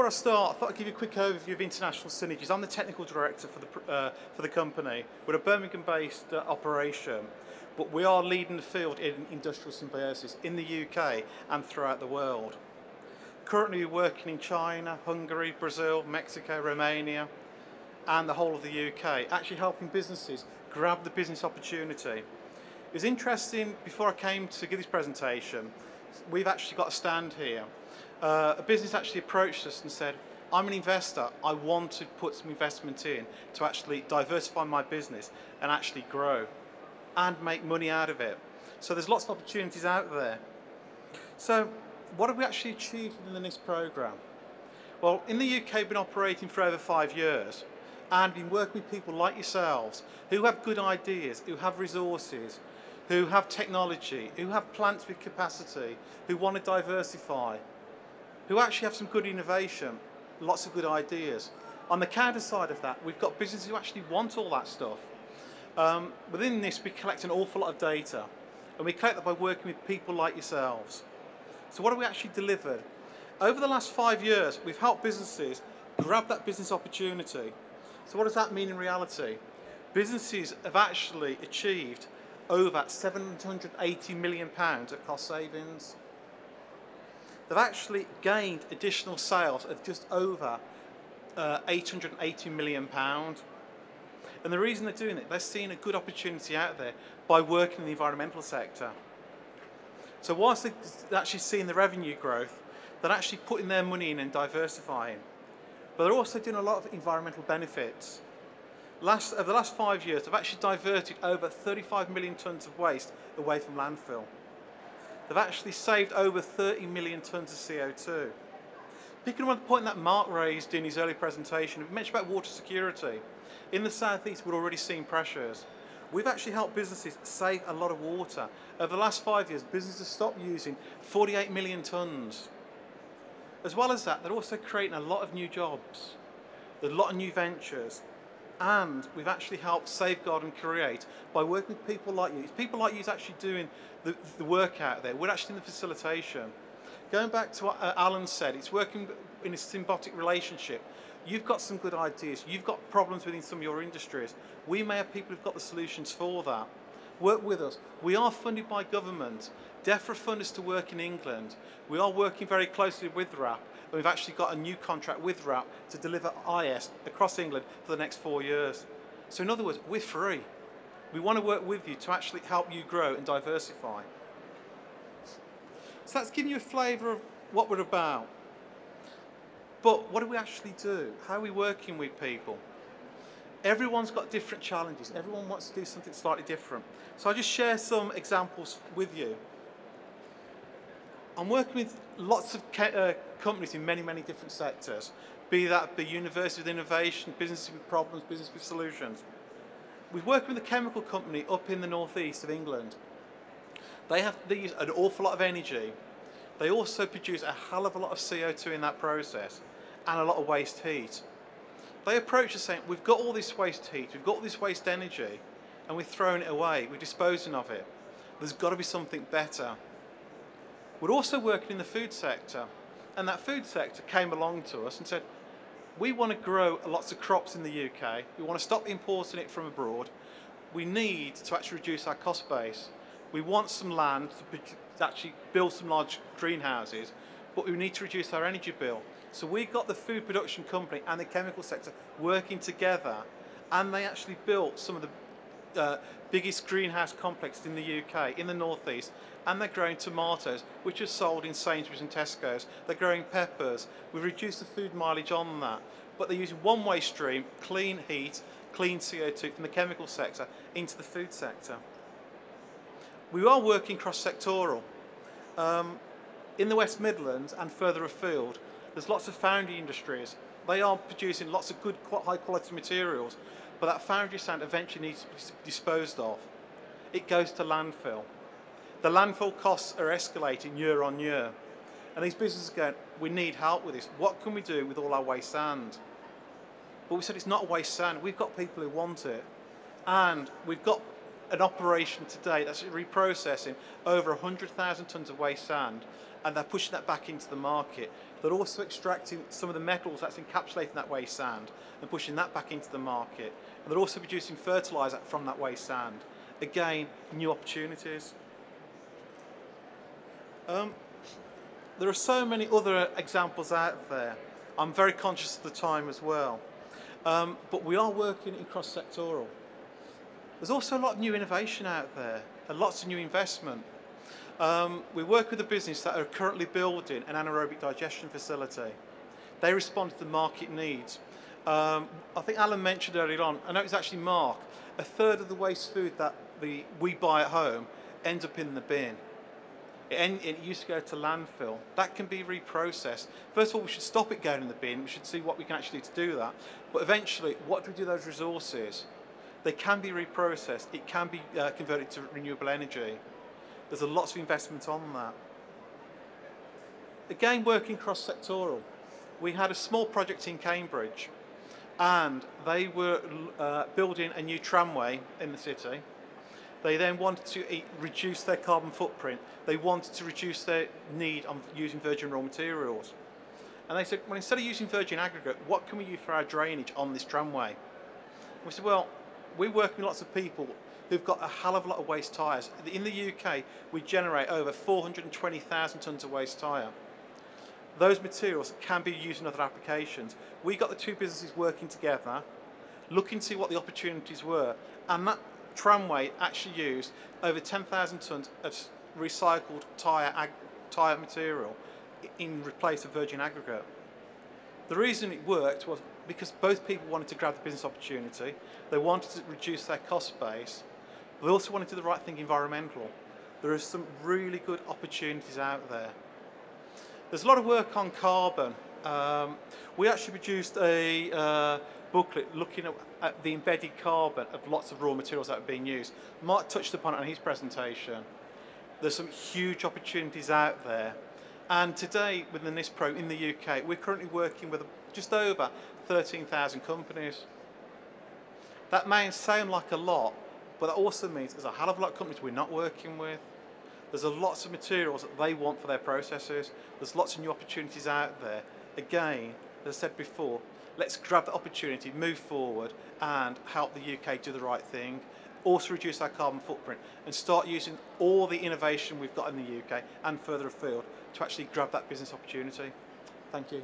before I start, I thought I'd give you a quick overview of international synergies. I'm the technical director for the company. We're a Birmingham-based operation, but we are leading the field in industrial symbiosis in the UK and throughout the world. Currently we're working in China, Hungary, Brazil, Mexico, Romania, and the whole of the UK, actually helping businesses grab the business opportunity. It was interesting, before I came to give this presentation, we've actually got a stand here. A business actually approached us and said, I'm an investor, I want to put some investment in to actually diversify my business and actually grow and make money out of it. So there's lots of opportunities out there. So what have we actually achieved in the NISP program? Well, in the UK we've been operating for over 5 years and been working with people like yourselves who have good ideas, who have resources, who have technology, who have plants with capacity, who want to diversify, who actually have some good innovation, lots of good ideas. On the counter side of that, we've got businesses who actually want all that stuff. Within this, we collect an awful lot of data, and we collect that by working with people like yourselves. So what have we actually delivered? Over the last 5 years, we've helped businesses grab that business opportunity. So what does that mean in reality? Businesses have actually achieved over £780 million of cost savings. They've actually gained additional sales of just over £880 million. And the reason they're doing it, they're seeing a good opportunity out there by working in the environmental sector. So whilst they're actually seeing the revenue growth, they're actually putting their money in and diversifying. But they're also doing a lot of environmental benefits. Over the last 5 years, they've actually diverted over 35 million tonnes of waste away from landfill. They've actually saved over 30 million tonnes of CO2. Picking up on the point that Mark raised in his early presentation, we mentioned about water security. In the southeast, we're already seeing pressures. We've actually helped businesses save a lot of water. Over the last 5 years, businesses have stopped using 48 million tonnes. As well as that, they're also creating a lot of new jobs. There's a lot of new ventures. And we've actually helped safeguard and create by working with people like you. It's people like you who's actually doing the work out there. We're actually in the facilitation. Going back to what Alan said, it's working in a symbiotic relationship. You've got some good ideas. You've got problems within some of your industries. We may have people who've got the solutions for that. Work with us. We are funded by government. DEFRA fund us to work in England. We are working very closely with RAP. And we've actually got a new contract with RAP to deliver IS across England for the next 4 years. So in other words, we're free. We want to work with you to actually help you grow and diversify. So that's giving you a flavour of what we're about. But what do we actually do? How are we working with people? Everyone's got different challenges. Everyone wants to do something slightly different. So I'll just share some examples with you. I'm working with lots of companies in many, many different sectors, be that the university with innovation, business with problems, business with solutions. We've worked with a chemical company up in the northeast of England. They use an awful lot of energy. They also produce a hell of a lot of CO2 in that process and a lot of waste heat. They approach us saying, we've got all this waste heat, we've got all this waste energy, and we're throwing it away, we're disposing of it. There's got to be something better. We're also working in the food sector, and that food sector came along to us and said, we want to grow lots of crops in the UK, we want to stop importing it from abroad, we need to actually reduce our cost base. We want some land to actually build some large greenhouses, but we need to reduce our energy bill. So we got the food production company and the chemical sector working together, and they actually built some of the biggest greenhouse complexes in the UK, in the northeast, and they're growing tomatoes, which are sold in Sainsbury's and Tesco's. They're growing peppers. We've reduced the food mileage on that, but they're using one waste stream, clean heat, clean CO2 from the chemical sector into the food sector. We are working cross-sectoral. In the West Midlands and further afield, there's lots of foundry industries. They are producing lots of good, high-quality materials, but that foundry sand eventually needs to be disposed of. It goes to landfill. The landfill costs are escalating year on year. And these businesses are going, we need help with this. What can we do with all our waste sand? But we said it's not waste sand. We've got people who want it. And we've got an operation today that's reprocessing over 100,000 tonnes of waste sand, and they're pushing that back into the market. They're also extracting some of the metals that's encapsulating that waste sand and pushing that back into the market. And they're also producing fertiliser from that waste sand. Again, new opportunities. There are so many other examples out there. I'm very conscious of the time as well. But we are working in cross-sectoral. There's also a lot of new innovation out there and lots of new investment. We work with a business that are currently building an anaerobic digestion facility. They respond to the market needs. I think Alan mentioned earlier on, I know it's actually Mark, a third of the waste food that we buy at home ends up in the bin. It used to go to landfill. That can be reprocessed. First of all, we should stop it going in the bin. We should see what we can actually do to do that. But eventually, what do we do with those resources? They can be reprocessed. It can be converted to renewable energy. There's a lot of investment on that. Again, working cross-sectoral. We had a small project in Cambridge, and they were building a new tramway in the city. They then wanted to reduce their carbon footprint. They wanted to reduce their need on using virgin raw materials. And they said, well, instead of using virgin aggregate, what can we use for our drainage on this tramway? And we said, well, we're working with lots of people who've got a hell of a lot of waste tyres. In the UK, we generate over 420,000 tonnes of waste tyre. Those materials can be used in other applications. We got the two businesses working together, looking to see what the opportunities were, and that tramway actually used over 10,000 tonnes of recycled tyre material in place of virgin aggregate. The reason it worked was because both people wanted to grab the business opportunity, they wanted to reduce their cost base, but they also wanted to do the right thing environmental. There are some really good opportunities out there. There's a lot of work on carbon. We actually produced a booklet looking at the embedded carbon of lots of raw materials that are being used. Mark touched upon it in his presentation. There's some huge opportunities out there. And today, with the NISP program in the UK, we're currently working with just over 13,000 companies. That may sound like a lot, but that also means there's a hell of a lot of companies we're not working with. There's lots of materials that they want for their processes. There's lots of new opportunities out there. Again, as I said before, let's grab the opportunity, move forward, and help the UK do the right thing. Also reduce our carbon footprint and start using all the innovation we've got in the UK and further afield to actually grab that business opportunity. Thank you.